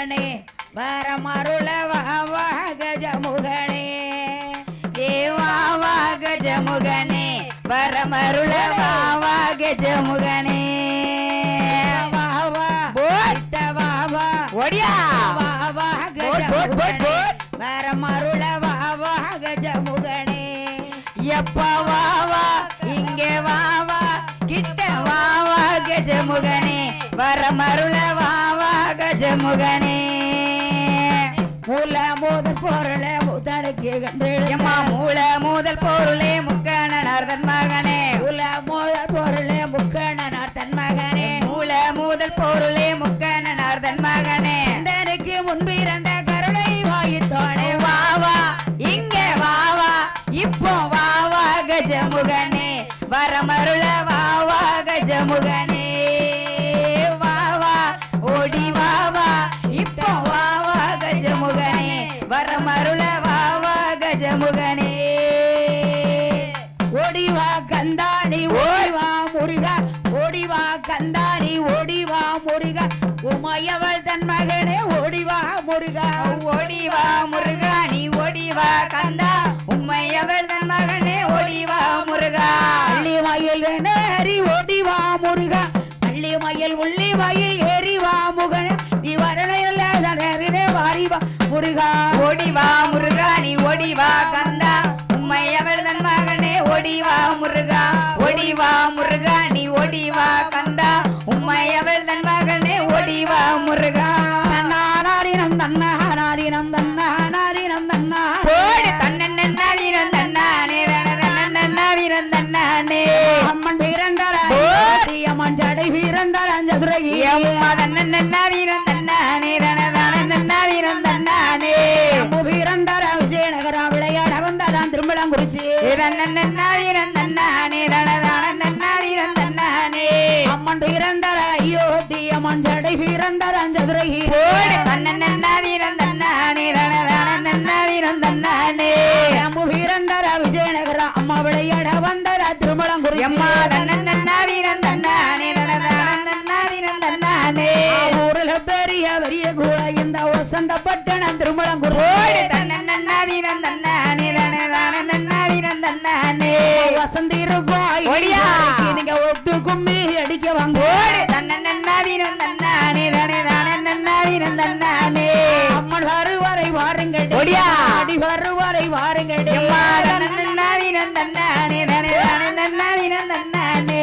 கஜமுகனே வரமருள வாவா கஜமுகனே வாவா கஜமுகனே வரமருள வாவா கஜமுகனே வாவா போட்ட வாவா ஓடியா வாவா கஜமுகனே வரமருள வாவா கஜமுகனே எப்பா வாவா இங்கே வாவா கிட்ட வாவா கஜமுகனே வரமருள வாவா கஜமுகனே மூல முதல் பொருளே முதலுக்கு கண்டு எம்மா மூல முதல் பொருளே முக்கணனார் தன் மகனே மூல முதல் பொருளே முக்கணனார் தன் மகனே மூல முதல் பொருளே முக்கணனார் தன் மகனே இந்தனுக்கு முன்பிருந்த கருணை வாயித்தோனே வாவா இங்கே வாவா இப்போ வாவா கஜமுகனே வரமருள வாவா கஜமுகனே வாவா ஓடி வாவா இப்போ வாவா கஜமுகனே வரமருள வாவா கஜமுகனே ஓடிவா கந்தாணி ஓடிவா முருகா ஓடிவா கந்தாணி ஓடிவா முருகா உமையவள் தன் மகனே ஓடிவா முருகா ஓடிவா முருகா நீ ஓடிவா கந்தா உம்மையவள் தன் மகனே ஓடிவா முருகா அள்ளி மயில் ஏறி ஓடிவா முருகா அள்ளி மயில் உள்ளி மயில் ஏறி வா முகன நீ வரணையில்ல வாரிவா முருகா ஓடிவா முருகா நீ ஓடிவா கந்தா உம்மையவள் தன் மகனே ஓடிவா முருகா ஓடிவா முருகா நீ ஓடிவா கந்தா உம்மையவள் தன் மகனே ஓடிவா முருகா நாரினம் தன்னா நாரினம் தன்னா நாரினம் தன்னா ஓடி தன்னன்னாரினம் தன்னானே தன்னன்னாரினம் தன்னானே அம்மன் வீரந்தர அம்மன் ஜடை வீரந்தர சதுரகி அம்மா தன்னன்னாரினம் தன்னானே தன்னன்னாரினம் தன்னானே அம்பு வீரந்தர விஜயநகர விளையாட வந்ததான் திரும்பலங்குறிச்சி தன்னன்னாரினம் தன்னானே தன்னன்னாரினம் தன்னானே அம்மன் வீரந்தர அயோத்தி அம்மன் ஜடை வீரந்தர சதுரகி ஓடி தன்னன்னாரினம் தன்னானே தன்னன்னாரினம் தன்னானே அம்பு வீரந்தர விஜயநகர அம்மா விளையாட வந்தர திரும்பலங்குறிச்சி அம்மா தன்னன்னாரினம் தன்னானே தன்னன்னாரினம் தன்னானே ஊரில் பெரிய பெரிய கூட இந்த வசந்த பட்டணம் திரும்பலங்குறிச்சி ஓடி தன்னன்னாரினம் தன்னானே தன்னன்னாரினம் தன்னானே வசந்தி இருக்கும் ஓடியா. நீங்க ஒத்து கும்மி அடிக்க வாங்க ஓடி தன்னன்னாரினம் தன்னானே தன்னன்னாரினம் தன்னானே அம்மன் வருவரை வாருங்கள் ஓடியா. அடி வருவரை வாருங்கள் அம்மா தன்னன்னாரினம் தன்னானே தன்னன்னாரினம் தன்னானே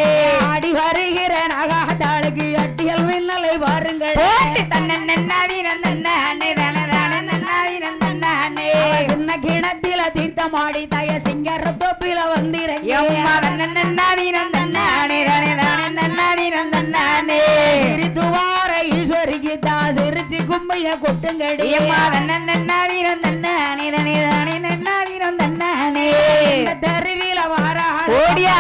ஆடி வருகிற நகாத்தாளுக்கு அட்டியல் மின்னலை வாருங்கள் ஓடி தன்னன்னாரினம் தன்னானே தன்னன்னாரினம் தன்னானே சின்ன கிணத்தில தீர்த்தமாடி தய சிங்கர தொப்பில வந்திருங்க அம்மா தன்னன்னாரினம் தன்னானே தன்னன்னாரினம் தன்னானே சிரித்துவார ஈஸ்வரிக்கு தான் சிரிச்சு கும்மைய கொட்டுங்கடி அம்மா தன்னன்னாரினம் தன்னானே தன்னன்னாரினம் தன்னானே இந்த தெருவில வாராள் ஓடியா.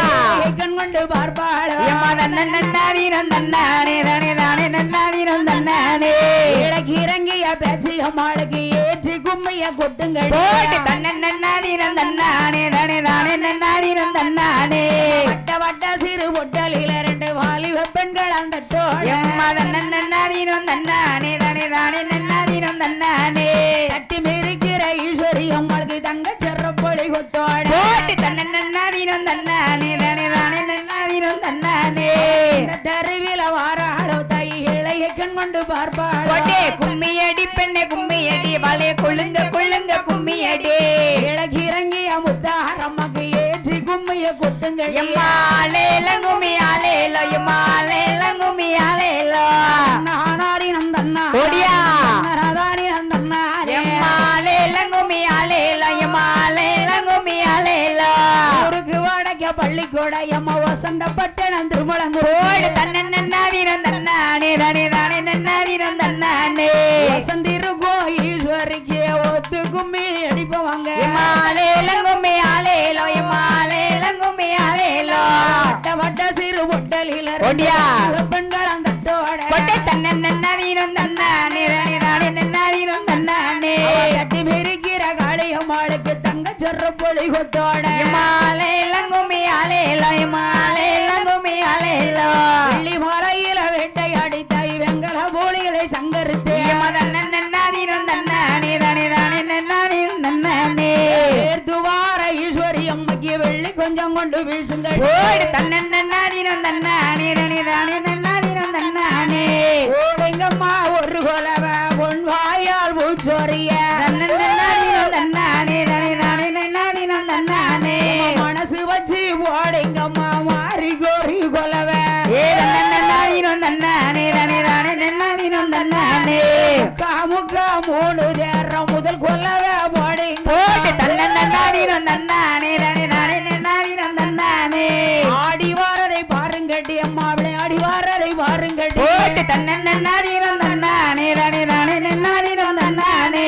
கண் கொண்டு பார்ப்பாள் அம்மா தன்னன்னாரினம் தன்னானே தன்னன்னாரினம் தன்னானே இலக்கு இறங்கிய பேச்சு அம்மாளுக்கு ஏற்றி கும்மைய கொட்டுங்கடி ஓடி தன்னன்னாரினம் தன்னானே தன்னன்னாரினம் தன்னானே வட்ட வட்ட சிறு பொட்டலில ரெண்டு வாலிப பெண்கள் அந்த அம்மா தன்னன்னாரினம் தன்னானே தன்னன்னாரினம் தன்னானே தட்டி மிரிக்கிற ஈஸ்வரி அம்மாளுக்கு தங்க செரப்பொழி கொத்தோட ஓடி தன்னன்னாரினம் தன்னானே தன்னன்னாரினம் தன்னானே இந்த தெருவில வாராளோ தாய் இளைய கண் கொண்டு பார்ப்பாள் ஓட்டே கும்மியடி பெண்ணே கும்மியடி வளைய கொள்ளுங்க கொள்ளுங்க கும்மியடி இலக்கு இறங்கிய முத்தார் அம்மாக்கு ஏற்றி கும்மைய கொட்டுங்கடி எம்மாலேல கும்மியாலேலோ எம்மாலேல கும்மியாலேலோ நானாரி நந்தன்னா ஓடியா. நானாரி நந்தன்னா எம்மாலேல கும்மியாலேலோ எம்மாலேல கும்மியாலேலோ ஊருக்கு வடக்க பள்ளிக்கூட எம்ம வசந்த பட்டணம் திருமலங்கு ஓடி தன்னன்னாரினம் தன்னானே தன்னன்னாரினம் தன்னானே வசந்தி இருக்கும் ஈஸ்வரிக்கு ஒத்து கும்மி அடிப்பவாங்க எம்மாலேல கும்மியாலேலோ எம்மாலேல கும்மியாலேலோ வட்ட வட்ட சிறு பொட்டலில ஓடியா. பெண்கள் அந்த கொட்டை தன்னன்னாரினம் தன்னானே தன்னன்னாரினம் தன்னானே கட்டி மிரிக்கிற காளியம்மாளுக்கு தங்க செரப்பொழி கொத்தோட எம்மாலேல கும்மியாலேலோ எம்மாலேல கும்மியாலேலோ வெள்ளி மலையில வேட்டையாடி தாய் வெங்கல போலிகளை சங்கரித்து எம்மா தன்னன்னாரினம் கொண்டு வீசுங்கள் ஓடு தன்னன்னாடினம் தன்னானே தனி நன்னாடினம் தன்னானே ஓடுங்கம்மா ஒரு கொலவ பொன் வாயால் பூச்சோரிய தன்னன்னாடினம் தன்னானே தனி நன்னாடினம் தன்னானே மனசு வச்சு ஓடுங்கம்மா மாறி கோரி கொலவ ஏ தன்னன்னாடினம் தன்னானே தனி நன்னாடினம் தன்னானே முக்கா மூணு தேரம் முதல் கொல்லவ போடுங்க ஓடு தன்னன்னாடினம் தன்னானே தனி நன்னாடினம் தன்னானே ஆடி வாரதை பாருங்கட்டி அம்மாவிளை ஆடி வாரதை பாருங்கட்டி ஓட்டு தன்னன்னாடினம் தன்னானே தனி நன்னாடினம் தன்னானே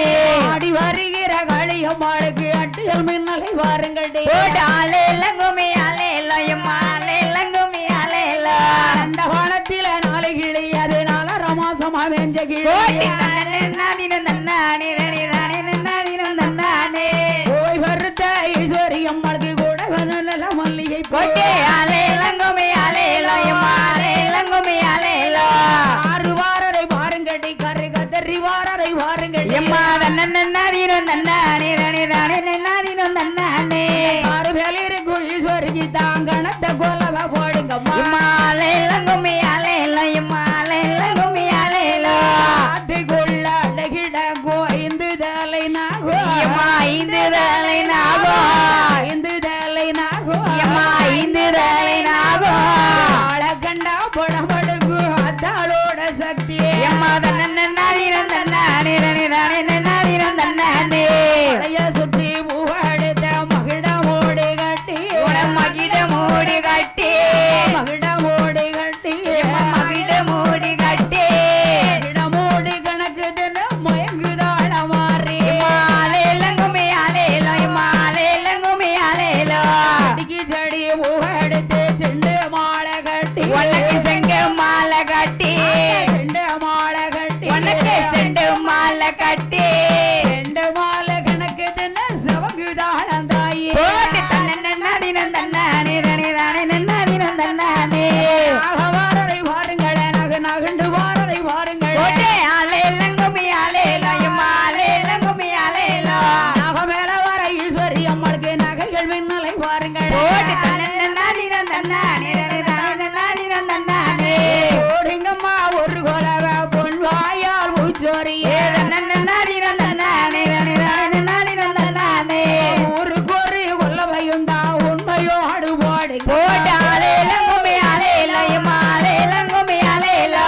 ஆடி வருகிற காளியம்மாளுக்கு அட்டுகள் மின்னலை பாருங்கட்டி ஓட்டு ஆலே லங்குமி ஆலே லயம்மா ஆலே லங்குமி ஆலே லா அந்த வானத்தில நாளை கிளி அது நாலரை மாசமா வெஞ்ச ஓட்டு கிளி தன்னன்னாடினம் தன்னானே தனி நன்னாடினம் தன்னானே போய் வருத்த ஈஸ்வரி அம்மாளுக்கு கூட நல்ல மல்லிகை கோட்டே ஆலே லங்குமி ஆலே லயம்மா ஆலே லங்குமி ஆலே லா ஆறு வாரரை பாருங்கட்டி கரை கத்தரி வாரரை பாருங்கட்டி எம்மா தன்னன்னாடினம் தன்னானே தனி நன்னாடினம் தன்னானே ஆறு வேலிருக்கும் ஈஸ்வரிக்கு தாங்கணத்தை கொல்லவ போடுங்கம்மா எம்மா ஆலே லங்குமி ஆலே லயம்மா ஆலே லங்குமி ஆலே லா ஆத்துக்குள்ள அடகிட கோய்ந்து தலை நாகோ எம்மா ஐந்து தலை நாகோ ஐந்து தலை நாகோ எம்மா ஐந்து தலை நாகோ ஆள கண்டா புடமடுகு அத்தாளோட சக்தி எம்மா தன்னன்னாடினம் தன்னானே தனி நன்னாடினம் தன்னானே அடைய சுற்றி பூவெடுத்த மகிட மூடி கட்டி மகிட மூடி கட்டி மகிட மூடி கட்டி மகிட மூடி கட்டி மகிட மூடி கணக்கு தின மயங்குதாள மாறி மாலே லங்குமி ஆலே மாலே லங்குமி ஆலேலோ அடிக்கி செடி பூவெடுத்து செண்டு மாலை கட்டி உனக்கு செங்க மாலை கட்டி செண்டு மாலை கட்டி உனக்கு செண்டு மாலை கட்டி ரெண்டு மாலை கணக்கு தின சவங்குதாளம் தாயி போட்டு தன்னன்னாடினம் தன்னானே தனி நன்னாடினம் தன்னானே வாரரை வாருங்களே நகண்டு வாரரை வாருங்களே போட்டே ஆலே லங்குமி ஆலேலோ மாலே லங்குமி ஆலேலோ நக மேல வர ஈஸ்வரி அம்மாளுக்கு நகைகள் மின்னலை வாருங்கள் போட்டு தன்னன்னாடினம் தன்னானே தனி நன்னாடினம் தன்னானே ஓடுங்கம்மா ஒரு கொலவ பொன் வாயால் பூச்சோரியே நன்னாடினம் தன்னானே தனி நன்னாடினம் தன்னானே ஊருக்கு ஒரு கொல்லவையும் தான் உண்மையோடு போடுங்க போட்டு ஆலே லங்குமி ஆலேலோ மாலே லங்குமி ஆலேலோ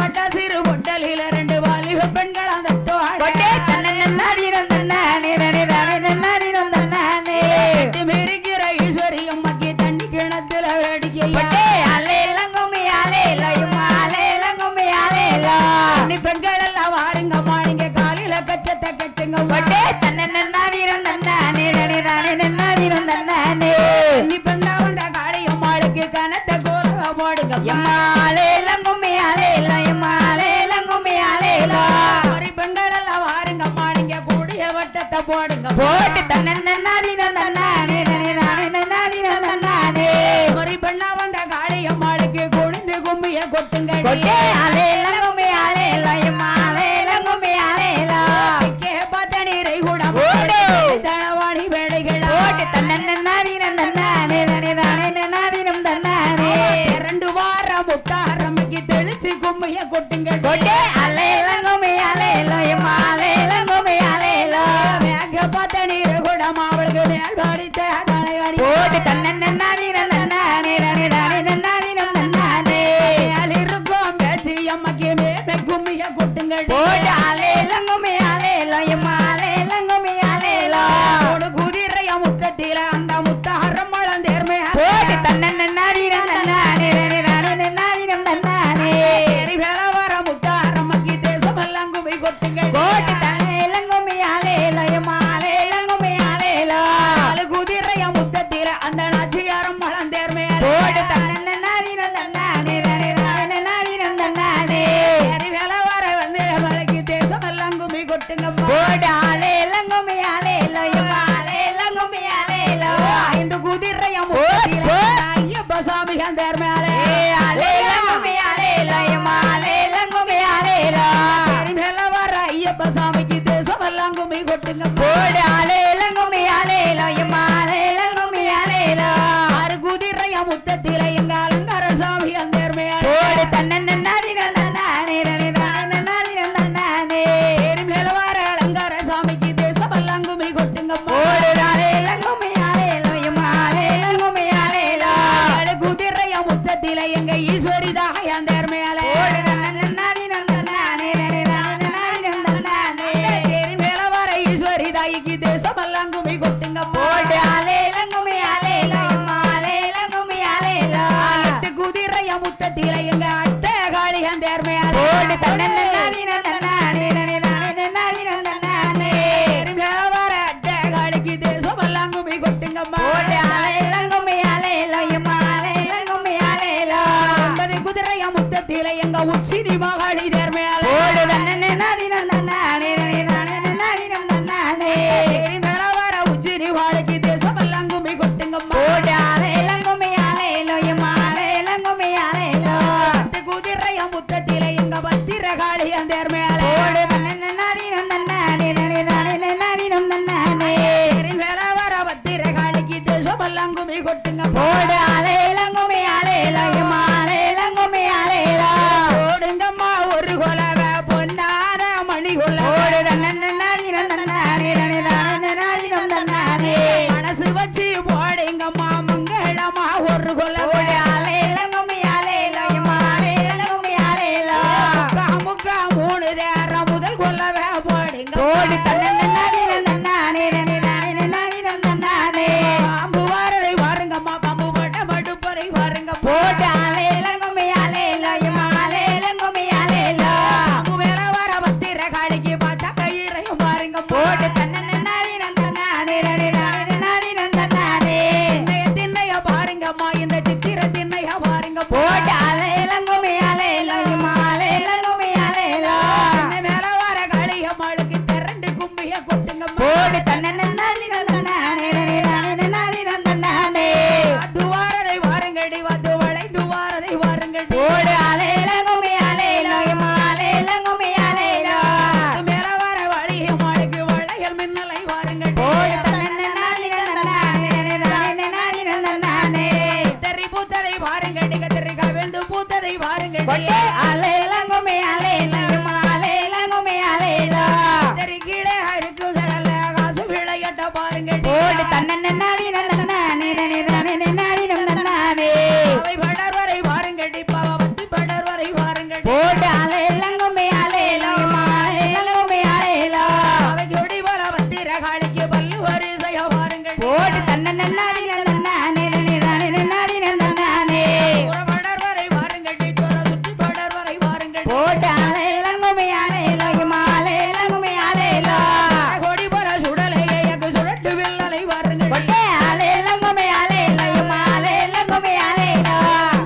வட்ட சிறு பொட்டலில ரெண்டு வாலிப பெண்கள் அந்த போட்டே தன்னன்னாடினம் தன்னானே தனி நன்னாடினம் தன்னானே மிருக்கிற ஈஸ்வரி அம்மாக்கு தண்ணி கிணத்துல வேடிக்கை போட்டே ஆலே லங்குமி ஆலேலோ மாலே லங்குமி ஆலேலோ தண்ணி பெண்கள் எல்லாம் வாருங்கம்மா நீங்க காலையில கச்சத்தை கட்டுங்க போட்டே தன்னன்னாடினம் தன்னானே தனி நன்னாடினம் தன்னானே தண்ணி பெண்ணா வந்த காளியம்மாளுக்கு கனத்தை கோலவ போடுங்க மாலே லங்குமி ஆலேலோ மாலே லங்குமி ஆலேலோ ஒரு பெண்கள் எல்லாம் வாருங்கம்மா நீங்க கூடிய வட்டத்தை போடுங்க போட்டு தன்னன்னாடினம் தன்னானே தனி நன்னாடினம் தன்னானே ஒரு பெண்ணா வந்த காளியம்மாளுக்கு குனிந்து கும்மிய கொட்டுங்க கொட்டே ஆலே லங்குமி ஆலேலோ மாலே லங்குமி ஆலேலோ கேப்பத்த நீரை கூட ஓடு. தளவாணி வேலைகளா போட்டு தன்னன்னாடினம் தன்னானே தனி நன்னாடினம் தன்னானே இரண்டு வாரம் முத்தாரம்மைக்கு தெளிச்சு கும்மிய கொட்டுங்க கொட்டே ஆலே லங்குமி ஆலேலோ மாலே லங்குமி ஆலேலோ கேப்பத்த நீரை கூட அவளுக்கு மேல் பாடித்த தலைவாணி போட்டு தன்னன்னாடினம் தன்னானே தனி நன்னாடினம் தன்னானே இருக்கும் பேச்சு அம்மைக்கு மேல கும்மிய கொட்டுங்க போட்டு ஆலே லங்குமி ஆலேலோ மாலே லங்குமி ஆலேலோ ஒரு குதிரைய முத்தத்தில அந்த முத்தாரம் மழந்தேர்மை போட்டு தன்னன்னாடினம் தன்னானே தனி நன்னாடினம் தன்னானே வேல வர முத்தாரம்மைக்கு தேசமெல்லாம் கும்மி கொட்டுங்க போட்டு தன்னை லங்குமி ஆலேலோ மாலே லங்குமி ஆலேலோ குதிரைய முத்தத்தில அந்த நாச்சியாரம் மழந்தேர்மை போட்டு தன்னன்னாடினம் தன்னானே தனி நன்னாடினம் தன்னானே வேல வர வந்து வழக்கு தேசமெல்லாம் கும்மி கொட்டுங்க போட்டு ஆலே லங்குமி ஆலேலோ மாலே லங்குமி ஆலேலோ ஐந்து குதிரைய முத்தத்தில ஐயப்ப சாமி அந்த மேலே ஆலே லங்குமி ஆலேலோ மாலே லங்குமி ஆலேலோ மேல வர ஐயப்ப சாமிக்கு தேசமெல்லாம் கும்மி கொட்டுங்க போடு ஆலே லங்குமி ஆலேலோ மாலே லங்குமி ஆலேலோ மாகாளி தேர் மேல ஓடு தன்னே நாடினம் தன்னானே நாடினம் தன்னானே வர உச்சிரி வாழைக்கு தேசம் எல்லாம் கும்மி கொட்டுங்கம்மா ஓடு ஆலையிலங்குமி ஆலையிலோ மாலையிலங்குமி ஆலையிலோ குதிரைய முத்தத்தில எங்க பத்திர காளி தேர் மேல ஓடு தன்னே நாடினம் தன்னானே நாடினம் தன்னானே மேல வர பத்திர காளிக்கு தேசம் எல்லாம் கும்மி கொட்டுங்க ஓடு ஆலையிலங்குமி ஆலையிலோ மாலையிலங்குமி ஆலையிலோ ஓடுங்கம்மா ஒரு கொலவ பொன்னான மணி கொல ஓடு தன்னே நாடினம் தன்னானே நாடினம் தன்னானே மனசு வச்சு போடுங்கம்மா மங்களமா ஒரு கொல ஓடு ஆலையிலங்குமி ஆலையிலோ மாலையிலங்குமி ஆலையிலோ முக்கா மூணு தேரம் முதல் கொல்லவ போடுங்க ஓடு தன்னே நாடினம் தன்னானே நாடினம் தன்னானே பாம்பு வாரதை வாருங்கம்மா பாம்பு பட்ட மடுப்பறை வாருங்க ஓடு ஆலையிலங்குமி ஆலையிலோ மாலையிலங்குமி ஆலையிலோ பாம்பு மேல வர பத்திர காளிக்கு பாச்சா கயிறையும் பாருங்க ஓடு தன்னே நாடினம் தன்னானே நாடினம் தன்னானே திண்ணைய பாருங்கம்மா இந்த சித்திர திண்ணைய பாருங்க ஓடு ஆலையிலங்குமி ஆலையிலோ மாலையிலங்குமி ஆலையிலோ மேல வர காளியம்மாளுக்கு திரண்டு கும்பிய கொட்டுங்கம்மா ஓடு தன்னே நாடினம் தன்னானே நாடினம் தன்னானே துவாரதை வாருங்கடி வந்து வளைந்து வாரதை வாருங்கடி ஓடு ஆலையிலங்குமி ஆலையிலோ மாலையிலங்குமி ஆலையிலோ மேல வர வழியம்மாளுக்கு வளையல் மின்னலை வாருங்கடி ஓடு தன்னே நாடினம் தன்னானே நாடினம் தன்னானே தெரி பூத்ததை வாருங்கடி கத்திரி கவிழ்ந்து பூத்ததை வாருங்கடி கொட்டே ஆலையிலங்குமி ஆலையிலோ மாலையிலங்குமி ஆலையிலோ தெரி கீழே இருக்கு கடல காசு விளையாட்ட பாருங்கடி ஓடு தன்னே நாடினம் தன்னானே நாடினம் தன்னானே அவை படர் வரை வாருங்கடி பாவத்தி படர் வரை வாருங்கடி ஓடு ஆலையிலங்குமி ஆலையிலோ மாலையிலங்குமி ஆலையிலோ அவை கொடி வர பத்திர காளிக்கு பல்லு வரிசைய வாருங்கடி ஓடு தன்னே நாடினம் தன்னானே நாடினம் தன்னானே படர் வரை வாருங்கடி தோர சுற்றி படர் வரை வாருங்கடி ஓடு ஆலையிலங்குமி ஆலையிலோ மாலையிலங்குமி ஆலையிலோ கொடி வர சுடலையக்கு சுழட்டு வில்லலை வாருங்கடி கொட்டே ஆலையிலங்குமி ஆலையிலோ மாலையிலங்குமி ஆலையிலோ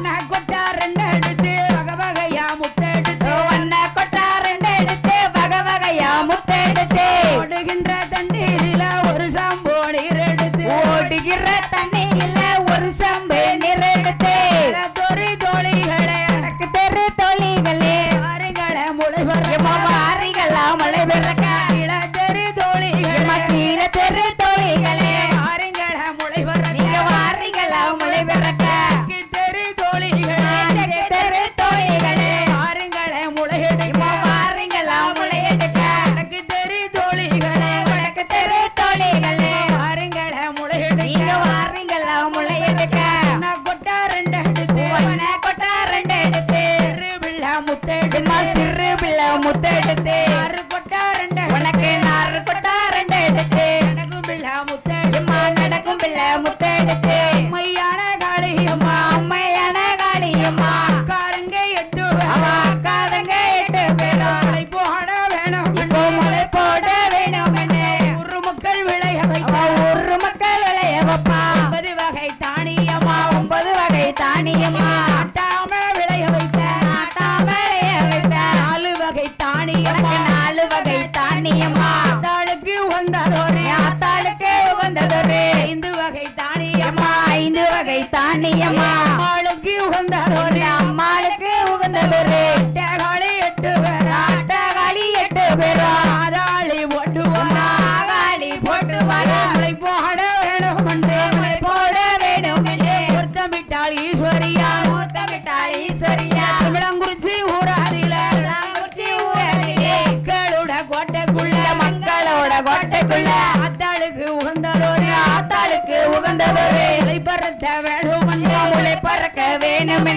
நான் கொட்டா ரெண்டு எடுத்து வகை வகையா முத்தெடுத்து வண்ண கொட்டா ரெண்டு எடுத்து வகை வகையா முத்தெடுத்து ஓடுகின்ற தண்ணீரில ஒரு சம்போ நீர் எடுத்து ஓடுகிற தண்ணியில ஒரு சம்பு நிறைடுத்து தொரி தோழிகளே எனக்கு தெரு தோழிகளே ஆறுகளை முளை வர வாரிகளா மழை பிறக்க தெரு தோழிகளே கீழே தெரு தோழிகளே ஆறுங்களை முளை வர நீங்க வாரிகளா மழை பிறக்க தெரு தோழிகளே தெரு தோழிகளே ஆறுங்களை முளை எடுக்க வாரிகளா மழை எடுக்க எனக்கு தெரு தோழிகளே உனக்கு தெரு தோழிகளே ஆறுங்களை முளை நீங்க எடுக்க வாரிகளா மழை எடுக்க நான் கொட்டா ரெண்டு எடுத்து வண்ண கொட்டா ரெண்டு எடுத்து சிறு பிள்ளை முத்தெடுத்து சிறு பிள்ளை முத்தெடுத்து ஆறு கொட்டா ரெண்டு உனக்கு நாறு கொட்டா ரெண்டு எடுத்து எனக்கும் பிள்ளை முத்தெடுத்து நடக்கும் பிள்ளை முத்தெடுத்து மையான காளியம்மா அம்மையான காளியம்மா காரங்க எட்டு காதங்க 8 பேரும் வேலை போட வேணும் இப்போ முளை போட வேணும் ஒரு மக்கள் விளைய வைக்க ஊரு மக்கள் விளைய வைப்பா 9 வகை தானியம்மா 9 வகை தானியம்மா நாட்டாம விளைய வைத்த நாட்டாம விளைய வைத்த 4 வகை தானியம்மா 4 வகை தானியம்மா தாளுக்கு வந்தாரோரே ஆத்தாளுக்கு உகந்ததொரு 5 வகை தானியம்மா 5 வகை தானியம்மா அம்மாளுக்கு வந்தாரோரே அம்மாளுக்கு உகந்ததொரு தேகாளி 8 பேரா ஆட்டகாளி 8 பேரும் ஆதாளி போட்டு வரா ஆகாளி போட்டு வர மலை போட வேணும் முளை போட வேணும் ஒருத்தமிட்டாள் ஈஸ்வரியா மூத்தமிட்டாள் ஈஸ்வரியா தமிழங்குறிச்சி ஊராதில குறிச்சி ஊரதிலே மக்களோட கோட்டைக்குள்ள மக்களோட கோட்டைக்குள்ள ஆத்தாளுக்கு உகந்தரோரே ஆத்தாளுக்கு உகந்ததொரு இலை பறத்த வேணும் முளை பறக்க வேணும்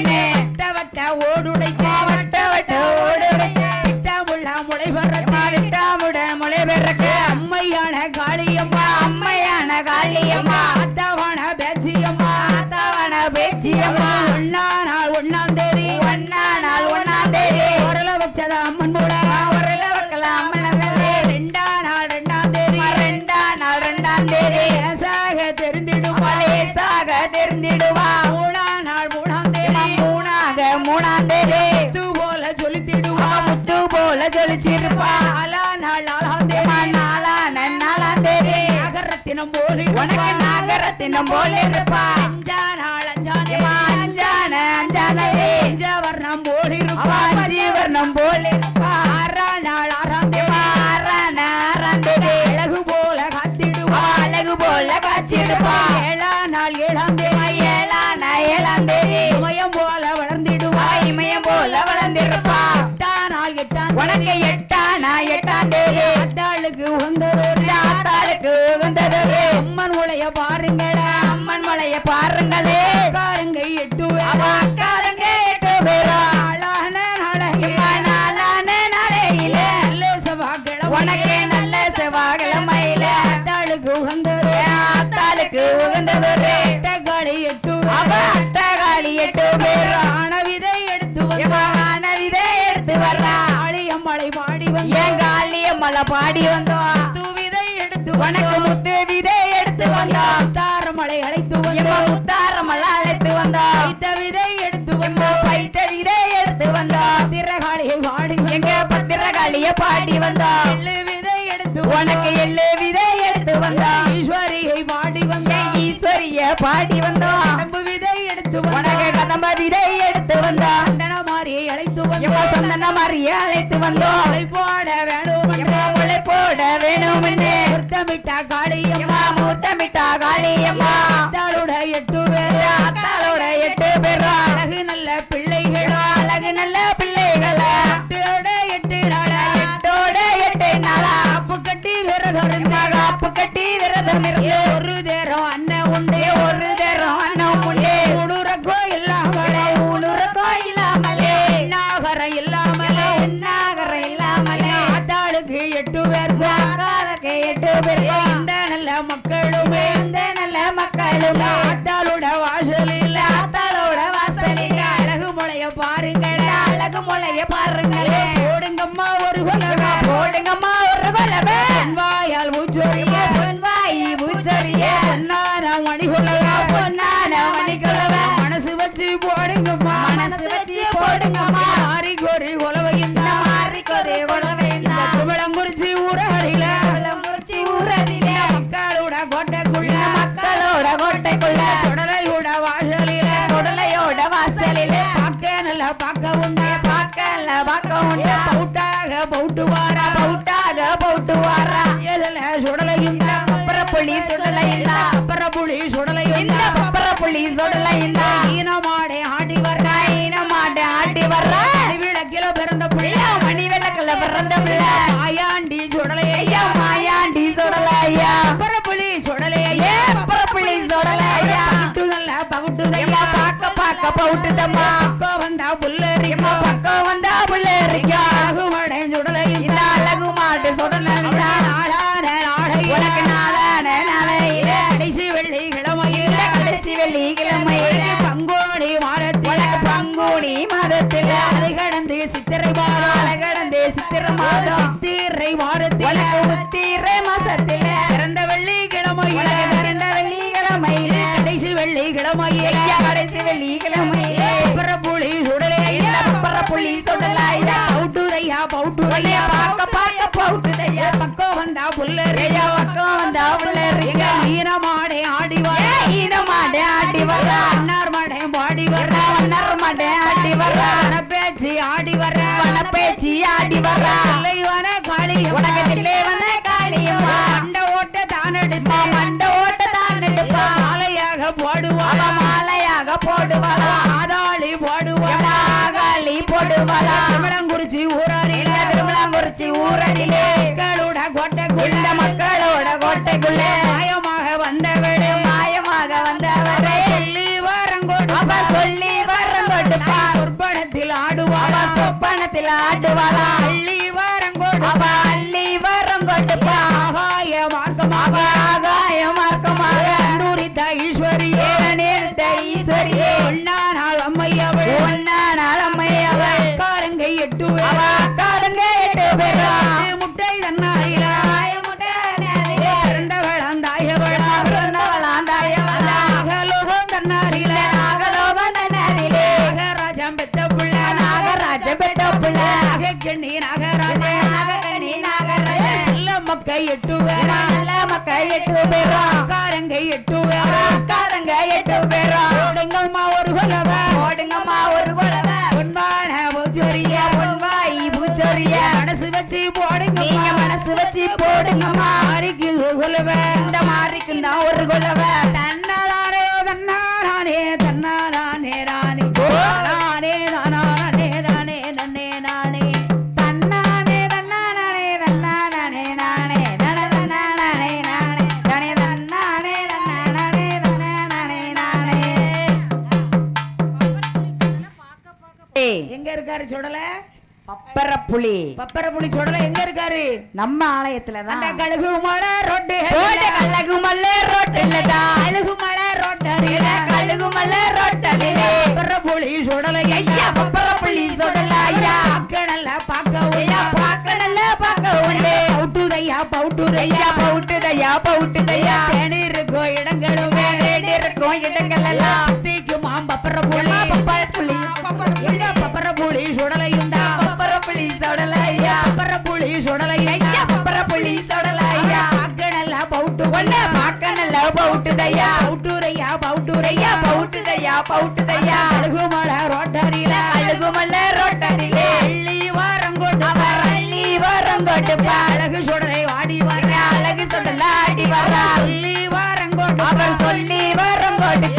வட்ட ஓடுடைக்க வட்ட வட்ட ஓடு விட்டாமுள்ள முளை பறக்க விட்டாமுடன் முளை பிறக்க அம்மையான காளியம்மா அம்மையான காளியம்மா அத்தவான பேச்சியம்மா ஆத்தாவன பேச்சியம்மா ஒன்னா நாள் ஒன்னாம் தேதி ஒன்னா நாள் 1ஆம் தேதி உரல வச்சத அம்மன் போல உரல வைக்கலாம் அம்மனங்களே 2ஆம் நாள் 2ஆம் தேதி 2ஆம் நாள் 2ஆம் தேதி லேசாக தெரிந்திடுமா லேசாக தெரிந்திடுவா 3ஆம் நாள் 3ஆம் தேதி நாகரத்தினம் போல உனக்கு நாகரத்தினம் போல இருப்பா அஞ்சானாள் அஞ்சானே அஞ்சான அஞ்சானே அஞ்சவர்ணம் போல இருப்பா ஜீவர்ணம் போல இருப்பா ஆறாம் நாள் ஆறாம் தேதி ஆறான ஆறாம் தேதி அழகு போல காத்திடுவா அழகு போல காட்சிடுப்பா ஏழாம் நாள் ஏழாம் தேதி ஏழான ஏழாம் தேதி இமயம் போல வளர்ந்திடுவா இமயம் போல வளர்ந்திருப்பா எட்டாம் நாள் எட்டாம் உனக்கு எட்டான எட்டாம் தேதி அத்தாளுக்கு உகந்ததொரு ஆத்தாளுக்கு உகந்ததொரு அம்மன் உடைய பாருங்களா அம்மன் மலைய பாருங்களே காருங்க எட்டு அக்காரங்க 8 பேரும் ஆளான நாளையில நாளான நாளையில நல்ல செவ்வாய்க்கிழமை உனக்கு நல்ல செவ்வாய்க்கிழமையில அத்தாளுக்கு உகந்ததொரு ஆத்தாளுக்கு உகந்ததொரு அட்டகாளி எட்டு அட்டகாளி 8 பேரும் ஆனவிதை எடுத்து மான விதை எடுத்து வர்றா ஆளியம்மளை பாடி என் காளிய மலை பாடி வந்தோம் விதை எடுத்து உனக்கு முத்து விதை எடுத்து வந்தோம் தாரமலை அழைத்து முத்தாரமலை அழைத்து வந்தோம் வைத்த விதை எடுத்து பைத்த விதை எடுத்து வந்தோம் திரகாளியை பாடி எங்க பத்திரகாளிய பாடி வந்தோம் எள்ளு விதை எடுத்து உனக்கு எள்ளு விதை எடுத்து வந்தோம் ஈஸ்வரியை பாடி ஈஸ்வரிய பாடி வந்தோம் கடம்பு விதை எடுத்து உனக்கு கதம்ப விதை எடுத்து வந்தோம் சந்தன மாரியை அழைத்து சந்தன மாதிரிய அழைத்து வந்தோம் போட வேணும் உழை போட வேணும் முத்தமிட்டா காளியம்மா மூர்த்தமிட்டா காளியம்மா அத்தாளோட 8 பேர் அத்தாளோட 8 பேரும் அழகு நல்ல பிள்ளைகளா அழகு நல்ல பிள்ளைகளா 8 நாளா 8 நாளா காப்பு கட்டி விரதம் காப்பு கட்டி விரதம் இருந்து ஒரு தேரம் அண்ணன் உண்டு ஒரு தேரம் அண்ணன் உண்டு உடுறக்கோ இல்லாமலே ஊனுரக்கோ இல்லாமலே நாகரம் இல்லாமலே நாகரம் இல்லாமலே அத்தாளுக்கு 8 பேர் அக்காருக்கு 8 பேர் இந்த நல்ல மக்களுமே இந்த நல்ல மக்களுமே அத்தாளோட வாசலில் ஆத்தாளோட வாசலில் அழகு முளைய பாருங்கள் அழகு முளைய பாருங்களே போடுங்கம்மா ஒரு கொலவை போடுங்கம்மா ஒரு கொலவை வாயால் ஊச்சொரிய பொன்வாயி பூச்சொரிய பொன்னான மணி கொலவை பொன்னான மணி கொலவை மனசு வச்சு போடுங்கம்மா மனசு வச்சு போடுங்கம்மா மாறி கோரி கொலவையும் மாறிக்கொரு கொலவை திருவிழங்குறிச்சி ஊரடியில முறிச்சி ஊரதிலே மக்களோட கோட்டைக்குள்ள மக்களோட கோட்டைக்குள்ள சுடலையோட வாசலில சுடலையோட வாசலிலே பார்க்க நல்லா பார்க்க உண்டு பார்க்க உண்டு பவுட்டாக பவுட்டு வாரா பவுட்டாக பவுட்டு வாரா சுடலையும் பப்பரப்புளி சுடலையும் பப்பரப்புளி சுடலையும் இந்த பப்பரப்புளி சுடலையும் ஈனமாடே ஆடி வர்றா ஈனமாடு ஆட்டி வர்றா விளக்கில பிறந்த பிள்ளை மணி விளக்குல பிறந்த பிள்ளை மாயாண்டி சுடலையா ஐயா மாயாண்டி சுடலையா பப்பரப்புளி சுடலையா பப்பரப்புளி சுடலையா பகுட்டுதல்ல பகுட்டுதையா பார்க்க பவுட்டுதம்மா பக்கம் வந்தா புல்லரிக்கோ பக்கம் வந்தா புள்ளரிக்கா அழகுமடை சுடலையும் இந்த அழகு மாட்டு சுடலையா நாளான நாளை உனக்கு நாளான நாளையில கடைசி வெள்ளி கிழமையில கடைசி வெள்ளிக்கிழமையில பங்கோடி மாதத்தில் உனக்கு பங்குனி மாதத்தில் அதை கடந்து சித்திரை மாதம் கடந்து சித்திர மாதம் சித்திரை மாதத்தில் உனக்கு உத்திரை மாசத்தில் சிறந்த வெள்ளி கிழமையில பிறந்த வெள்ளிக்கிழமையில கடைசி வெள்ளி கிழமையில கடைசி வெள்ளிக்கிழமையில பரப்புளி சுடலையா பப்பரப்புளி சுடலையா பவுட்டுதையா பவுட்டுதையா பார்க்க பவுட்டுதையா பக்கம் வந்தா புல்லரியா பக்கம் வந்தா புள்ளரிக்கா ஈனமாடே ஆடி வர ஈனமாடு ஆடி வர்றா அன்னார் மாடே பாடி வர வண்ணர் மாடு ஆடி வர்றா பேச்சு ஆடி வர பேச்சி ஆடி வர்றா இல்லைவன காளியம் உனக்கு தில்லைவன காளியம்மா மண்ட ஓட்ட தான் எடுப்பா மண்ட ஓட்ட தான் எடுப்பா மாலையாக போடுவாளா மாலையாக போடுவாளா ஆதாளி போடுவாளா ஆகாளி போடுவாளா தமிழங்குறிச்சி ஊராரில திருமணங்குறிச்சி ஊரடிலே மக்களோட கோட்டைக்குள்ள இந்த மக்களோட கோட்டைக்குள்ளே மாயமாக வந்தவளே மாயமாக வந்தவரே சொல்லி வரங்கோடு அவ சொல்லி வரம் கொடுப்பா சொற்பனத்தில் ஆடுவாளா சொப்பனத்தில் ஆடுவாளா அள்ளி வரங்கோடு அவ அள்ளி வரம் கொடுப்பா ஆகாய மார்க்கமாக ஆகாய மார்க்கமாக கந்தூரித்த ஈஸ்வரியே நேர்த்த ஈஸ்வரியே ஒன்னானால் அம்மையவள் ஒன்னானால் அம்மையவள் காரங்கை 8 அவ காலங்க 8 பேரும் முட்டை தன்னாயில பிறந்தவள் அந்தாயவள் பிறந்தவளாந்தாயவளா அகலோகம் தன்னாரில நாகலோகம் தன்னாரிலே நாகராஜம் பெத்த புள்ள நாகராஜ பெட்ட புள்ள நாகக்கண்ணி நாகராஜ நாகக்கண்ணி நாகராஜ நல்ல மக்கள் 8 பேரா நல்ல பக்க 8 பேரும் அக்காரங்க 8 பேரும் அக்காரங்க 8 பேரும் ஓடுங்கம்மா ஒரு குலவை ஓடுங்கம்மா ஒரு குலவை பொன்மான பூச்சொரிய பொன்வாய் பூச்சொரிய மனசு வச்சு போடுங்க நீங்க மனசு வச்சு போடுங்கம்மா மாறிக்கு ஒரு குலவை இந்த மாறிக்கு தான் ஒரு குலவை தன்னாரே தன்னாரே தன்னாரே ராணி நானே நானே நானே நன்னே நானே தன்னானே தன்னானே தன்னானே நானே தனதனானே நானே தனே தன்னானே தன்னானே தன்னானே நானே எங்க இருக்காரு சுடல பப்பரப்புலி பப்பரப்புலி சுடல எங்க இருக்காரு நம்ம ஆலயத்துல அந்த தான் கழுகு மலை ரோட்டு கழுகுமல்ல ரோட்டில தான் கழுகு மலை ரோட்டரில கழுகுமல்ல ரோட்டிலே பப்பரப்புலி சுடல ஐயா பப்பரப்புலி சொல்லல ஐயா அக்கடல்ல பாக்க ஐயா பாக்கடல்ல பாக்க உள்ளே பவுட்டுதையா பவுட்டுதையா ஐயா பவுட்டுதையா பவுட்டுதையா தேனிருக்கோ இடங்களும் இருக்கும் இடங்கள் எல்லாம் தீக்குமா பப்பரப்புலி பப்பரப்புலி எங்க பப்பரப்புலி சுடலையும் தான் பப்பரப்புலி சொல்லல ஐயா பப்பரப்புலி சுடலையும் ஐயா பப்பரப்புலி சொல்லல ஐயா அக்கடல்ல பவுட்டு ஒண்ணு பாக்கடல்ல பவுட்டுதையா பவுட்டுரையா பவுட்டுரையா ஐயா பவுட்டுதையா பவுட்டுதையா கழுகு மலை ரோட்டரில கழுகுமல்ல ரோட்டரிலே அள்ளி வாரங்கோட்டு அவர் அள்ளி வரங்கோட்டு அழகு சுடலை வாடி வர அழகு சொல்லலாடி வரா சொல்லி வாரங்கோட்டு அவர் சொல்லி வரங்கோட்டு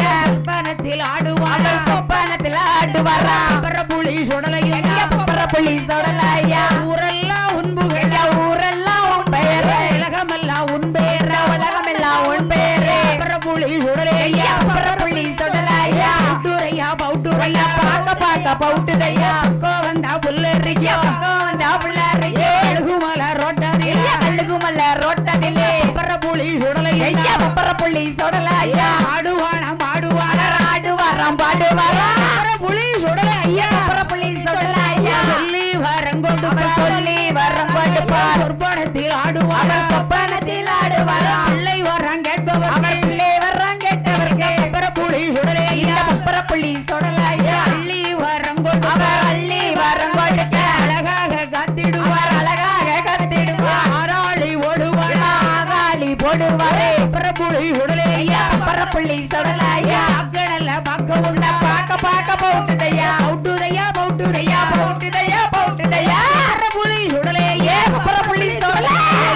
பனத்தில் ஆடுவார் அவர் சொப்பனத்தில் ஆடு வரா பப்பரப்புலி சுடலையும் பப்பரப்புலி சொல்லலையா ஊரெல்லாம் உன்புகள் ஊரெல்லாம் உன் பெயரே உலகமெல்லாம் உன் பேர உலகமெல்லாம் உன் பெயரே பப்பரப்புலி சுடலையா பப்பரப்புலி சொல்லலையா பவுட்டுரையா பவுட்டுரையா பாக்க பாக்க பவுட்டுதையா கோவந்தா புல்லறியா வந்தா பிள்ளாரியே அழகுமலை ரோட்டரில கழுகுமல்ல ரோட்டடிலே பப்பரப்புலி சுடலையா ஐயா பப்பரப்புலி சொல்லலையா ஆடுவானம் ஆடுவான ஆடு வரம் பாடு வரா பப்பரப்புலி சுடலை ஐயா பப்பரப்புலி சொல்லலையா சொல்லி வரங்கோட்டு சொல்லி வரங்கோட்டு பார் சொற்பனத்தில் ஆடுவான அவர் சொப்பனத்தில் ஆடு வரா பிள்ளை வர்றான் கேட்பவர் அவர் பிள்ளை வர்றான் கேட்டவருக்கு பப்பரப்புலி சுடலை இந்த பப்பரப்புலி சொல்லலையா அள்ளி வரங்கோட்டு அவர் அள்ளி வரங்கோட்டுக்க அழகாக காத்திடுவார் அவர் அழகாக கருத்திடுவார் ஆராளி ஓடுவார் ஆகாளி போடுவாரே பப்பரப்புலி சுடலை ஐயா பப்பரப்புள்ளி சொல்லலையா அக்கடல்ல பார்க்க உள்ள பாக்க பாக்க போட்டுதையா பவுட்டுதையா பவுட்டுதையா போட்டுதையா போட்டுதையா பப்பரப்புலி சுடலை ஏ பப்பரப்புள்ளி சொல்ல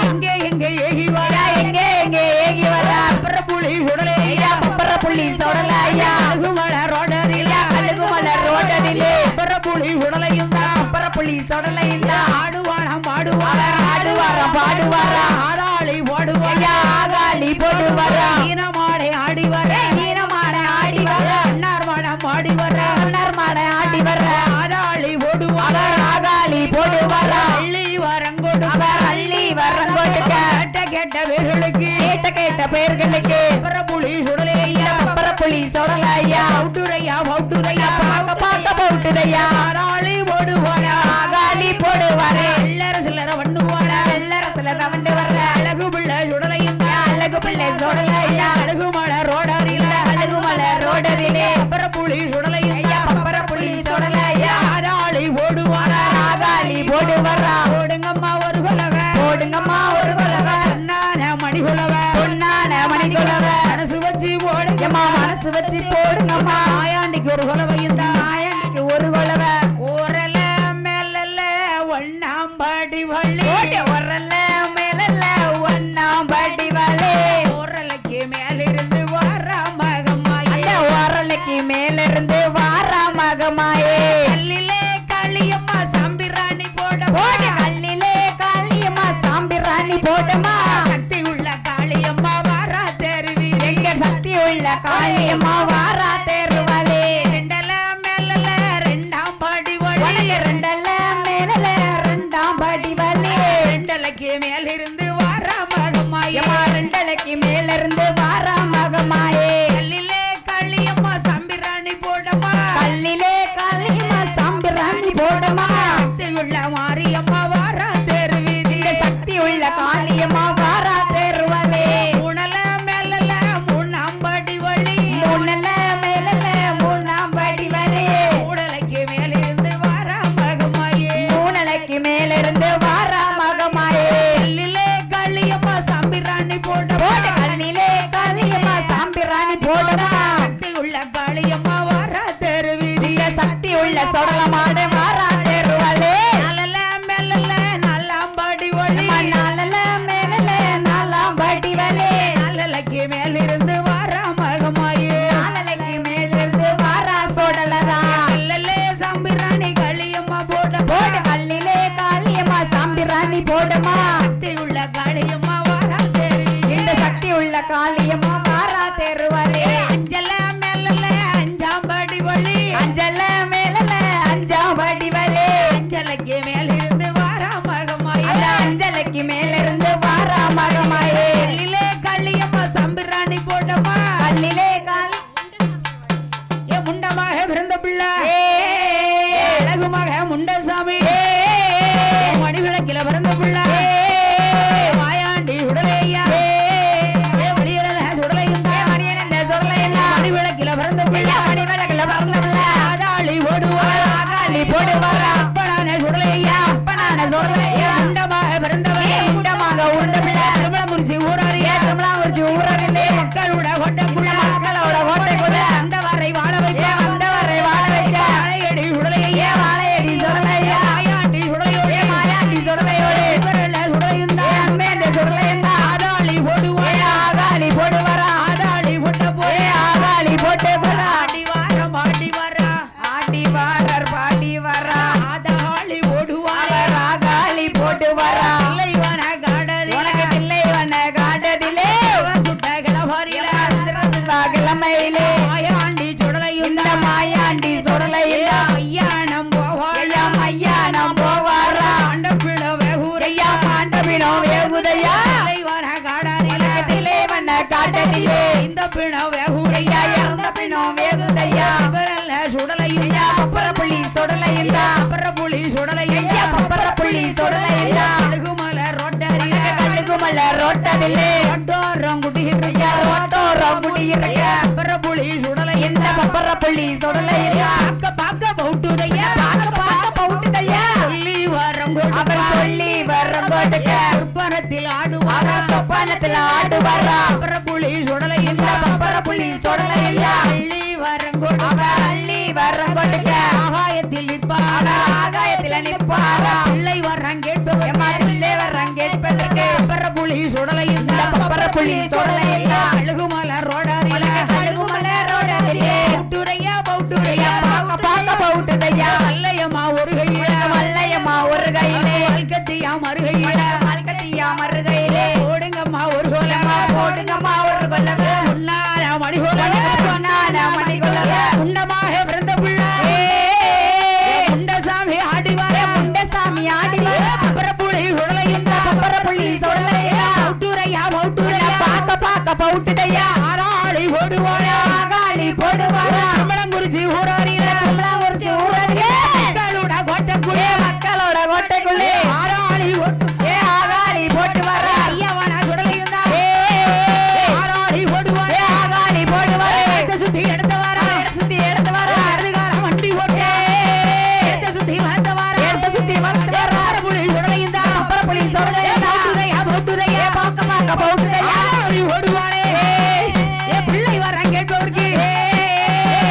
எங்கே எங்கே ஏகி வரா எங்க எங்க ஏகி வரா பப்பரப்புலி சுடலை ஐயா பப்பரப்புள்ளி சொல்லலையா அழகுமலை ரோட்டரில கழுகுமல்ல ரோட்டடிலே பப்பரப்புலி சுடலையும் பப்பரப்புள்ளி சொல்லல இல்ல ஆடுவானம் பாடுவார் ஆடு வரம் பாடு வரா ஆராளி ஓடுவார் ஐயா ஆகாளி போடு வரா ஈனமாடை ஆடி வர ஈனமான ஆடி வர அன்னார் மாடம் ஆடி வர மன்னர் மாட ஆடி வர ஆராளி ஓடுவார் அவர் ஆகாளி போடு வரா அள்ளி வரங்கோடு அவர் அள்ளி வரங்கோட்டுக்க கேட்ட கேட்ட வேர்களுக்கு கேட்ட கேட்ட பெயர்களுக்கு பப்பரப்புலி சுடலையா பப்பரப்புலி சொல்லலையா பவுட்டுரையா பவுட்டுரையா பாக்க பாக்க போட்டுதையா ஆராளி ஓடுவாரா ஆகாளி போடு வரே எல்லார சில்லற வண்ணுவாரா எல்லாரத்துல ரவண்டு வர்ற அழகு பிள்ளை சுடலையும் அழகு பிள்ளை சொல்லலையா அழகுமலை ரோடரில அழகுமல ரோடரிலே பப்பரப்புலி சுடலையும் ஐயா பப்பரப்புலி சொல்லலையா ஆராளி ஓடுவாரா ஆகாளி போடு வரா ஓடுங்கம்மா ஒரு குலவை போடுங்கம்மா ஒரு குலவ பொன்னான மணி குலவை பொன்னான மணி குலவ மனசு வச்சு போடுங்கம்மா எம்மா மனசு வச்சு போடுங்கம்மா ஆயாண்டிக்கு ஒரு குலவையும் தான் மாயாண்டிக்கு ஒரு குலவ ஊரல மேலல்ல ஒண்ணாம்பாடி வள்ளி ஓடி வரல மேலல்ல ஒன்னாம் படி வலே ஊரலைக்கு மேலிருந்து வார மகமாய் அந்த ஓரலைக்கு மேலிருந்து வாரா மகமாயே கல்லிலே காளியம்மா சாம்பிராணி போட ஓடி கல்லிலே காளியம்மா சாம்பிராணி போடுமா சக்தி உள்ள காளியம்மா வாரா தெருவி எங்க சக்தி உள்ள காளியம்மா வாரா தேர்வலே ரெண்டல மேலல ரெண்டாம் பாடி வழி உனக்கு ரெண்டல்ல மேலல ரெண்டாம் படி வலே ரெண்டலைக்கு மேலிருந்து வார மகமாய் எம்மா ரெண்டலைக்கு மேலிருந்து வாரா மகமாயே கல்லிலே காளியம்மா சாம்பிராணி போடமா கல்லிலே காளியம்மா சாம்பிராணி போடுமா சக்தி உள்ள மாரியம்மா வாரா தெருவி இந்த சக்தி உள்ள காளியம்மா வாரா தேர்வலே உணல மேலல மூணாம் பாடி வழி மூணல மேலல மூணாம் படி வலே உடலைக்கு மேலிருந்து வார மகமாயே மூணலைக்கு மேலிருந்து வாரா மகமாயே கல்லிலே காளியம்மா சாம்பிராணி போடமா காளியம்மா வாரா தெருவாலே அஞ்சல மேல அஞ்சாம்படி வழி அஞ்சல மேல அஞ்சாம்படி வழி அஞ்சலைக்கு மேலிருந்து வாரா மகமாயே அஞ்சலைக்கு மேல இருந்து வாரா மகமாயே கல்லிலே கள்ளியம்மா சம்பிராணி போட்டம்மா கல்லிலே காளி ஏ முண்டமாக பிறந்த பிள்ளை அழகுமாக முண்டசாமி மணிவிளக்கில பிறந்த பிள்ளை மாயாண்டி சுடலையா மணியல சுடலையா மணிவிளக்கில பிறந்த பிள்ளை மணிவிளக்குல பிறந்த பிள்ளை ஆதாளி ஓடுவார் ஆகாளி போடுவார் அப்பனான சுடலையா அப்பனான சொல்லையா முண்டமாக பிறந்தவன் முண்டமாக உருண்ட பிள்ளை திருமணங்குறிச்சி ஊராரியா திருமலாங்குறிச்சி ஊரிலே மக்களோட கோட்டைக்குள்ள மக்களோட கோட்டைக்குள்ள அந்த வரை வாழ வைக்க வந்தவரை வாழ வைக்க வாழையடி சுடலையா வாழையடி சொல்லையா மாயாண்டி சுடலையோடு மாயாண்டி சொல்லையோடு இவரெல்ல சுடலையுந்தா அம்மேந்த சொல்லையா ஆதாளி போடுவார் ஆகாளி போடுவாரா ஆதாளி போட்ட போய் ஆகாளி போட்டு வரா ஆடி வார மாடி வரா ஆடி வாரர் பாடி வரா ஆதாளி ஓடுவார் அவர் ஆகாளி போட்டு வரா இல்லைவன காடல் உனக்கு தில்லை வண்ண காட்டதிலே சுட்ட கிளவாரியில கிழமையிலே மாயாண்டி சுடலையும் இந்த மாயாண்டி சுடலையில ஐயானம் போவாள் ஐயானம் போவாரா ஆண்டப்பிழ வெகுரையா ஐயா மாண்டபினோ வேகுதையா இல்லைவன காடலில திலே வண்ண காட்டதிலே இந்த பிண வெகுரையா ஐயா இறந்த பினோ வேகுதையா இவரெல்ல சுடலையும் ஐயா பப்பர புள்ளி சுடலையில புலி சுடலையும் ஐயா பப்பர புள்ளி சுடலையில அழுகுமல ரோட்டரியில கடுகுமல்ல ரோட்டதிலே ரொட்டோரம் குடிகிற ஐயா ரோட்டோரம் குடியிருக்க புலி சுடலையும் இந்த பப்பர புள்ளி சுடலையில பார்க்க பார்க்க பௌட்டுதையா பார்க்க பவுட்டுதையா சொல்லி வரம் அவர் சொல்லி வர்றம் கொடுக்க சொப்பனத்தில் ஆடுவாரா சொப்பனத்துல ஆடு வர்றா புலி சுடலையும் இந்த பப்பர புள்ளி சுடலையில அள்ளி வரம் அவர் அள்ளி வர்றம் கொடுக்க ஆகாயத்தில் நிற்பாரா அவர் ஆகாயத்துல நிற்பாரா பிள்ளை வரம் கேட்பவர் எம்மாதிரிலே வர்றம் கேட்பதற்கு புலி சுடலையும் இந்த பப்பர புள்ளி சுடலையில அழுகுமல ரோடரியில கடுகுமல்ல ரோட்டதிலே பௌட்டுரையா பௌட்டுரையா பார்க்க பவுட்டுதையா அல்லையம்மா ஒரு கையில மல்லையம்மா ஒரு கையிலே கல்கத்தியா மறுகையில மல்கத்தியா மறுகையிலே ஓடுங்கம்மா ஒரு கோலமா போடுங்கம்மா ஒரு கொல்லவே முன்னால மணிகோலமா பொன்னான மணிக்குள்ளவே முண்டமாக பிறந்த பிள்ளை முண்டசாமி ஆடிவாரா முண்டசாமி ஆடி வர புலி சுடலையும் பப்பர புள்ளி சுடலையா பௌட்டுரையா பௌட்டுரையா பார்க்க பவுட்டுதையா ஆராளி ஓடுவாரா ஆகாளி போடுவாரா திருமணங்குறிச்சி ஊராரியில திருமலாங்குறிச்சி ஊரிலே மக்களோட கோட்டைக்குள்ளே மக்களோட கோட்டைக்குள்ளே ஆராளி ஆகாளி போட்டு வரா ஐயவன சுடலையும் ஆராளி ஓடுவாரா ஆகாளி போட்டு வரா சுத்தி எடுத்த வாரா சுத்தி எடுத்து வரா இடதுகாரம் வண்டி ஓட்டு எடுத்த சுத்தி வந்த வாரா எடுத்து சுத்தி வந்து வரா புலி சுடலையும் பப்பர புள்ளி சுடலையா பௌட்டுரையா பௌட்டுரையா பார்க்க பவுட்டுதையா ஆராளி ஓடுவாரே ஏ பிள்ளை வரம் கேட்பவருக்கு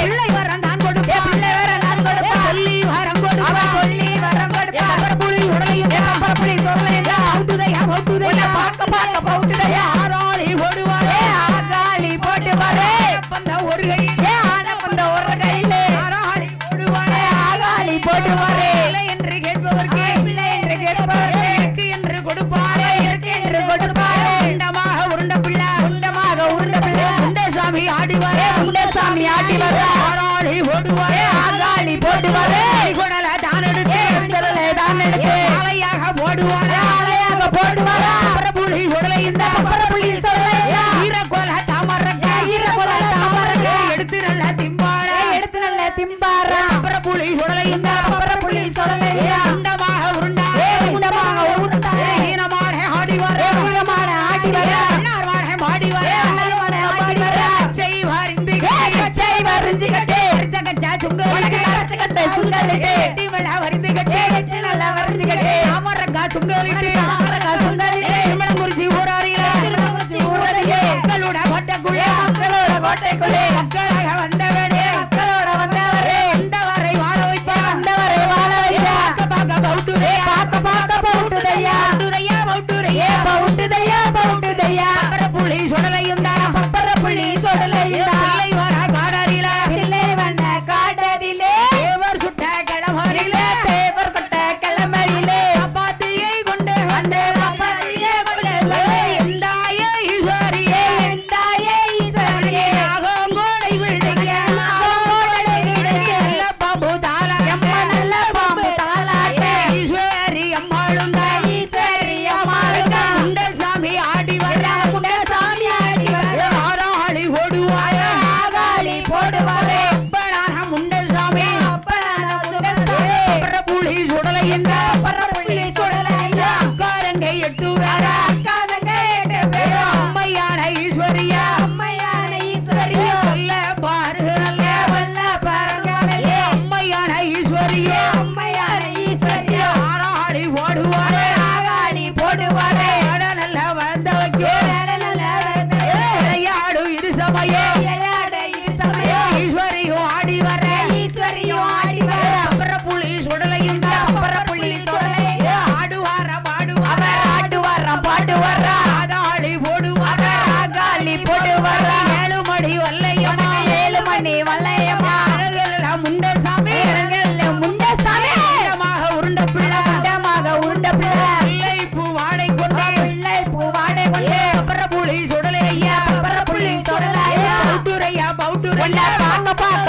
பிள்ளை வரம் தான் கொடுப்பேன் பிள்ளை வேற நான் கொடுப்பா சொல்லி வரம் கொடுப்பேன் அவ சொல்லி வரம் கொடுப்பா புலி சுடலையும் பப்பர புள்ளி சுடலையா பௌட்டுரையா பௌட்டுரையா பார்க்க பவுட்டுதையா ஆராளி ஓடுவாரே ஆகாளி போட்டு வரே பந்த ஒரு கையில் ஆனப்பந்த ஒரு கையிலே ஆராளி ஓடுவாரே ஆகாளி போட்டு வரே இல்லை என்று கேட்பவருக்கு பிள்ளை என்று கேட்பவரே இருக்கு என்று கொடுப்பாரே இருக்கு என்று கொடுப்பாரே உண்டமாக உருண்ட பிள்ளை உண்டமாக உருண்ட பிள்ளை உண்டசாமி ஆடிவாரே உண்டசாமி ஆடி வரா ஆராளி ஓடுவாரே ஆகாளி போட்டு வரே குடல தான் எடுத்து விசரலை தான் எடுத்து ஆலையாக போடுவாரே ஆலையாக போட்டு வரா புலி உடலை இந்த பப்பர புள்ளி சுடலையா ஈரக்கோல தாமரக்க ஈரக்கோல தாமரக்க எடுத்து நல்ல திம்பார எடுத்து நல்ல திம்பாரா புலி உடலை இந்த பப்பர புள்ளி சுடலையா உண்டமாக உருண்டா உண்டமாக உருண்டா ஈனமான ஆடிவாரே ஏகமான ஆடி வரா அன்னார்வான மாடிவாரே அன்னர்வான ஆடி வரா செய்வார் இந்த கச்சை வரிஞ்சு கட்டு கச்ச கச்சா சுங்க உனக்கு கரைச்சு கட்ட சுங்கலிட்டு வெள்ள வரிந்து கட்டி வச்சு நல்லா வரிஞ்சு கட்டு தாமரக்கா சுங்கலிட்டு தாமரக்கா சுங்கலிட்டு திருமணங்குறிச்சி ஊராரியில திருமங்குறிச்சி ஊரிலே மக்களோட கோட்டைக்குள்ளே மக்களோட கோட்டைக்குள்ளே மக்களாக வந்தவனே மக்களோட வந்தவரே வந்தவரை வாழ வைப்பார் வந்தவரை வாழ வைக்க பார்க்க பௌட்டுரையா பார்க்க பவுட்டுதையா பௌட்டுரையா பவுட்டுதையா பவுட்டுதையா புலி சுடலையும் தான் பப்பர புள்ளி சுடலையா பிள்ளை வர காடரில பிள்ளை வண்ண காட்டதிலே தேவர் சுட்ட கிளமரில தேவர் கொட்ட கிளம்பையிலே பாத்தியை கொண்டு வந்த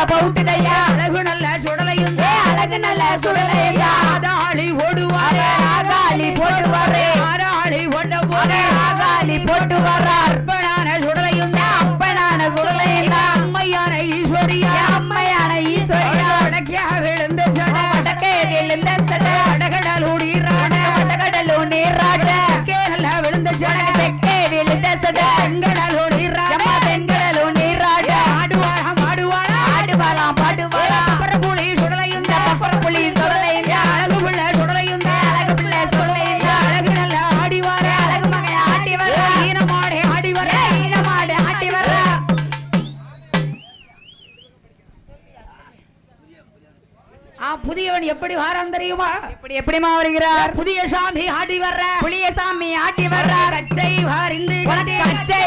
பவுட்டுதையா அழகு நல்ல சுடலையும் அழகு நல்ல சுடலையா ஆதாளி ஓடுவாரே ஆகாளி போடுவாரே ஆராளி ஓட்ட போதே ஆகாளி போட்டு வர்றார் அப்பனான சுடலையும் அப்பனான சுடலையா அம்மையான ஈஸ்வரியா அம்மையான ஈஸ்வரியா அடக்கியா விழுந்த சட வடக்கே விழுந்த சட அடகடல் ஊடிறாட வடகடலு நீராட கேரள விழுந்த சட தெக்கே விழுந்த சட செங்கடல் ஊடிறாட தென்கடலு நீராட ஆடுவாளாம் ஆடுவாளா ஆடுவாளாம் பாடுவாளாம் புலி சுடலையும் புலி சுடலையா அழகு பிள்ளை சுடலையும் அழகு பிள்ளை சுடலையா அழகு நல்ல ஆடிவார அழகு மகன் ஆட்டி வர ஈனமாடே ஆடிவர ஈனமாடு ஆட்டி வர புதியவன் எப்படி வாரான் தெரியுமா எப்படிமா வருகிறார் புதிய சாமி ஆடி வர்ற புளிய சாமி ஆட்டி வர்றார் கச்சை வாரிந்து கச்சை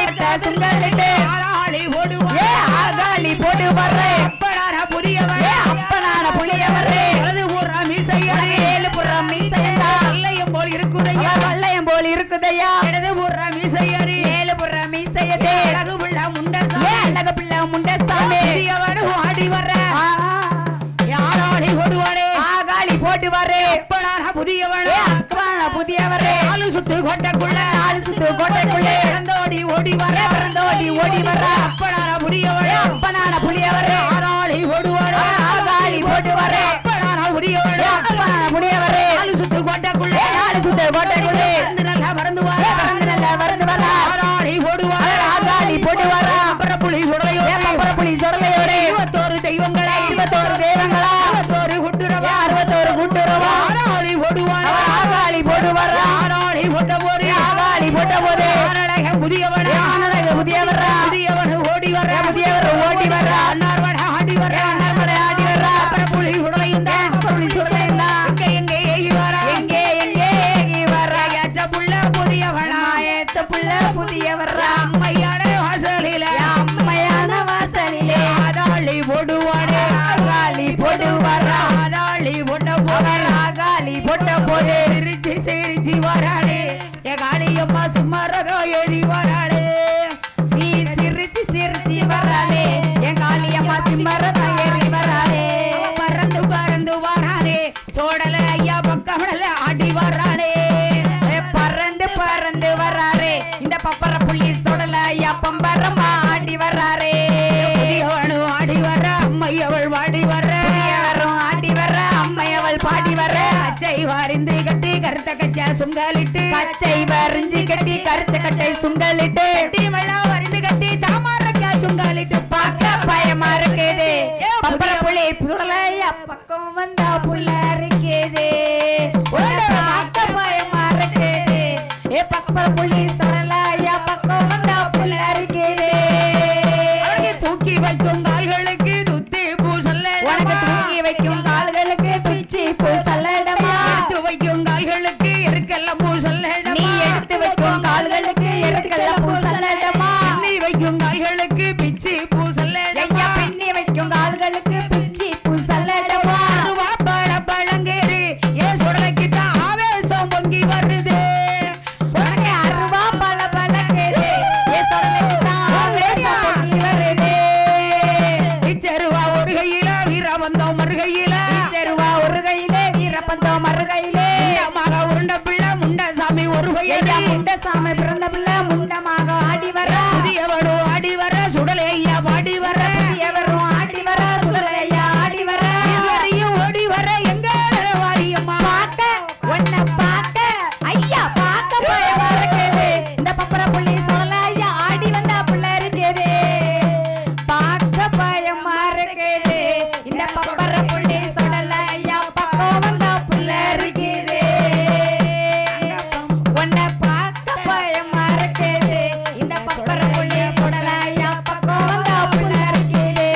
சுங்கலிட்டு ஆளாளி ஓடுவார் ஆகாளி போட்டு வர்றே அப்பனான புதியவன் அப்பனான புளிய வர்றே வலது பூரா மீசையடி ஏழு புறம் மீசையா கல்லையும் போல் இருக்குதையா வல்லையம் போல் இருக்குதையா இடது பூரா மீசையடி ஏழு புறம் மீசையதே அழகு பிள்ளை முண்டசாமி அழகு பிள்ளை முண்டசாமி புதியவனும் ஆடி வர்ற யாராளி ஓடுவாரே ஆகாளி போட்டு வர்றே அப்பனான புதியவன் அப்பனான புதியவரே நாலு சுத்து கோட்டைக்குள்ள நாலு சுத்து கோட்டைக்குள்ளே பிறந்தோடி ஓடி வர பிறந்தோடி ஓடி வர்ற அப்பனான புதியவன் அப்பனான புளியவரே யாராளி ஓடுவார் ஆகாளி போட்டு வர்றே அப்பனான புதியவன் அப்பனான புளியவரே நாலு சுத்து கோட்டைக்குள்ள நாலு சுத்து கோட்டைக்குள்ளே வந்து நல்லா மறந்து வர நல்லா வருது வர யாராளி ஓடுவார் ஆகாளி போட்டு வர அப்புறம் புலி சுடலையோ புலி சொரலையோட 21 தெய்வங்களா 21 தெய்வங்களா 21 குட்டுரவா 61 கூட்டுறவா யாராளி ஓடுவார் ஆகாளி போட்டு வர யாராளி ஓட்ட போது ஆகாளி போட்ட போது ஆனழக புதியவன் புதியவர் புதியவன் ஓடி வர புதியவர் ஓடி வர அன்னார்வட ஆடி வர அண்ணாமலை ஆடி வர அப்புறம் புலி சுடலையும் புலி சொரலையா எங்க ஏகி வர எங்கே எங்கே வர ஏற்ற புள்ள புதியவனா ஏத்த புள்ள புதியவர் அம்மையான வாசலில அம்மையான வாசலிலே ஆதாளி ஓடுவானே ஆகாளி போட்டு வர ஆதாளி ஓட்ட போவார் ஆகாளி போட்ட போது சிரிச்சு சிரிச்சு வராளே என் காளியம்மா சும்மாரதோ ஏறி வராளே நீ சிரிச்சு சிரிச்சு வராளே என் காளியம்மா சிம்மரதா ஏறி வராளே பறந்து பறந்து வராளே சோடல ஐயா பக்கமடல ஆடி வராளே பறந்து பறந்து வராரே இந்த பப்பர புள்ளி சொடல ஐயா பம்பரமா ஆடி வராரே புதியவனு ஆடி வர அம்மை அவள் வாடி வர புதியவரும் ஆடி வர அம்மை அவள் பாடி வர அச்சை வாரிந்து கட்டி கருத்த கச்சா சுங்காலிட்டு பச்சை வரிஞ்சு கட்டி கரிச்ச கட்டை சுங்கலிட்டு கட்டி வெள்ளம் வரிந்து கட்டி தாமரக்கா சுங்காலிட்டு பார்க்க பயமா இருக்குது பப்பர புள்ளி சுடல ஐயா பக்கம் வந்தா புள்ள இருக்குது பார்க்க பயமா இருக்குது பப்பர புள்ளி சொடல ஐயா பக்கம் வந்தா புள்ள இருக்குது அவனுக்கு தூக்கி வைக்கும் கால்களுக்கு துத்தி பூ சொல்ல உனக்கு தூக்கி வைக்கும் கால்களுக்கு பிச்சி பூ சல்லடமா எடுத்து வைக்கும் கால்களுக்கு இருக்கல்ல பூ சொல்ல நீ எடுத்து வைக்கும் கால்களுக்கு எருக்கல்ல பூ சல்லடமா நீ வைக்கும் கால்களுக்கு பிச்சி பூ சொல்ல ஐயா பின்னி வைக்கும் கால்களுக்கு பிச்சி பூ சல்லடமா பழ பழங்கேறு ஏன் சுடலைக்கு தான் ஆவேசம் பொங்கி வருது உனக்கு அருவா பல பழங்குது ஏ சொடலைக்கு தான் ஆவேசம் பொங்கி வருது இச்சருவா ஒரு கையில வீரபந்தம் மறுகையில செருவா ஒரு கையிலே வீரப்பந்தம் மறு கையிலே மக உருண்ட பிள்ளை முண்டசாமி ஒரு ஐயா கையில முண்டசாமி பிறந்த பிள்ளை முண்டமாக ஆடி வர புதியவனு ஆடி வர சுடலை ஐயா பாடி வர எவரும் ஆடி வர சுடலையா ஆடி வர இதுவரையும் ஓடி வர எங்க வாரியம்மா பாக்க உன்னை பாக்க ஐயா பாக்க பயமா இருக்குது இந்த பப்பர புள்ளி சொல்லல ஐயா ஆடி வந்தா புள்ள இருக்குது பாக்க பயமா இருக்குது இந்த பப்பர புள்ளி சொல்லல ஐயா பக்கம் வந்தா புள்ள இருக்குது உன்னை பாக்க பயமா இருக்குது இந்த பப்பர புள்ளி சொல்லல ஐயா பக்கம் வந்தா புள்ள இருக்குது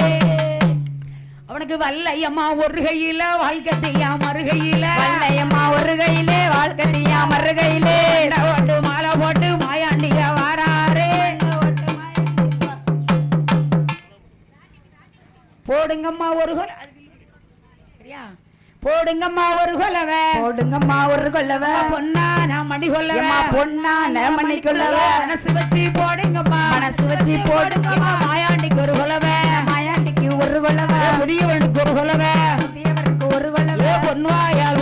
அவனுக்கு வல்லையம்மா ஒரு கையில வாழ்க்கத்தையா மறுகையில வல்லையம்மா ஒரு கையிலே வாழ்க்கத்தியா மறு கையிலே ஓட்டு மாலை போட்டு மாயாண்டிய வாராரு போடுங்கம்மா ஒரு கொலை சரியா போடுங்கம்மா ஒரு கொலவை போடுங்கம்மா ஒரு கொள்ளவ பொன்னா நான் மணி கொல்லவா பொன்னான மணி கொள்ளவ மனசு வச்சு போடுங்கம்மா மனசு வச்சு போடுங்கம்மா மாயாண்டிக்கு ஒரு கொலவை மாயாண்டிக்கு ஒரு கொள்ளவா புதியவனுக்கு ஒரு கொலவை புதியவருக்கு ஒரு கொள்ளவா பொன்வாயால்